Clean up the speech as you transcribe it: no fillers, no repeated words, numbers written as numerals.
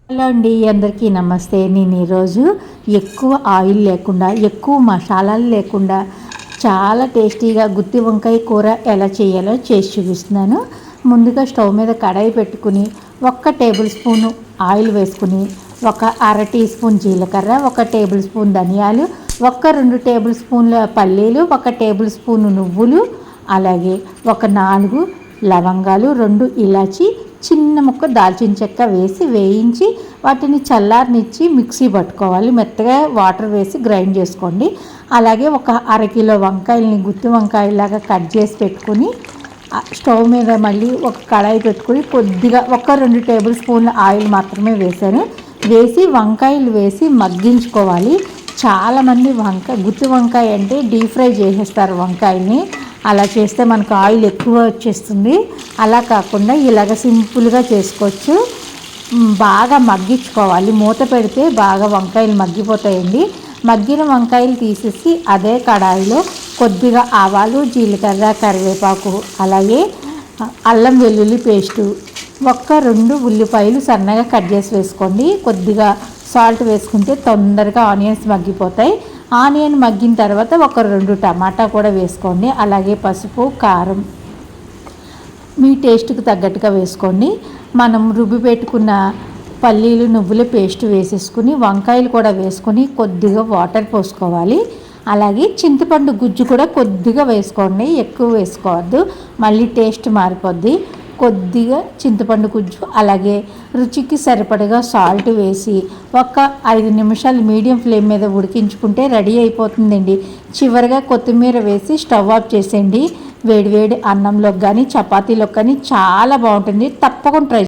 Hello అండి, అందరికీ నమస్తే. నేను ఈరోజు ఎక్కువ ఆయిల్ లేకుండా, ఎక్కువ మసాలాలు లేకుండా చాలా టేస్టీగా గుత్తి వంకాయ కూర ఎలా చేయాలో చేసి చూపిస్తున్నాను. ముందుగా స్టవ్ మీద కడాయి పెట్టుకుని 1 టేబుల్ స్పూను ఆయిల్ వేసుకుని, 1/2 టీ స్పూన్ జీలకర్ర, 1 టేబుల్ స్పూన్ ధనియాలు, 2 టేబుల్ స్పూన్ల పల్లీలు, 1 టేబుల్ స్పూన్ నువ్వులు, అలాగే 4 లవంగాలు, 2 ఇలాచి, చిన్న ముక్క దాల్చిన చెక్క వేసి వేయించి వాటిని చల్లారనిచ్చి మిక్సీ పట్టుకోవాలి. మెత్తగా వాటర్ వేసి గ్రైండ్ చేసుకోండి. అలాగే 1/2 కిలో వంకాయలని గుత్తి వంకాయలాగా కట్ చేసి పెట్టుకుని స్టవ్ మీద మళ్ళీ ఒక కడాయి పెట్టుకుని కొద్దిగా 2 టేబుల్ స్పూన్ల ఆయిల్ మాత్రమే వేసాను. వేసి వంకాయలు వేసి మగ్గించుకోవాలి. చాలామంది గుత్తి వంకాయ అంటే డీప్ ఫ్రై చేసేస్తారు వంకాయని. అలా చేస్తే మనకు ఆయిల్ ఎక్కువ వచ్చేస్తుంది. అలా కాకుండా ఇలాగ సింపుల్గా చేసుకోవచ్చు. బాగా మగ్గించుకోవాలి. మూత పెడితే బాగా వంకాయలు మగ్గిపోతాయండి. మగ్గిన వంకాయలు తీసేసి అదే కడాయిలో కొద్దిగా ఆవాలు, జీలకర్ర, కరివేపాకు, అలాగే అల్లం వెల్లుల్లి పేస్టు, 2 ఉల్లిపాయలు సన్నగా కట్ చేసి వేసుకోండి. కొద్దిగా సాల్ట్ వేసుకుంటే తొందరగా ఆనియన్స్ మగ్గిపోతాయి. ఆనియన్ మగ్గిన తర్వాత 2 టమాటా కూడా వేసుకోండి. అలాగే పసుపు, కారం మీ టేస్ట్కి తగ్గట్టుగా వేసుకోండి. మనం రుబ్బి పెట్టుకున్న పల్లీలు, నువ్వుల పేస్ట్ వేసేసుకుని వంకాయలు కూడా వేసుకొని కొద్దిగా వాటర్ పోసుకోవాలి. అలాగే చింతపండు గుజ్జు కూడా కొద్దిగా వేసుకోండి, ఎక్కువ వేసుకోవద్దు, మళ్ళీ టేస్ట్ మారిపోద్ది. కొద్దిగా చింతపండు గుజ్జు, అలాగే రుచికి సరిపడగా సాల్ట్ వేసి 5 నిమిషాలు మీడియం ఫ్లేమ్ మీద ఉడికించుకుంటే రెడీ అయిపోతుందండి. చివరిగా కొత్తిమీర వేసి స్టవ్ ఆఫ్ చేసేయండి. వేడివేడి అన్నంలోకి కానీ చపాతీలోకి కానీ చాలా బాగుంటుంది. తప్పకుండా ట్రై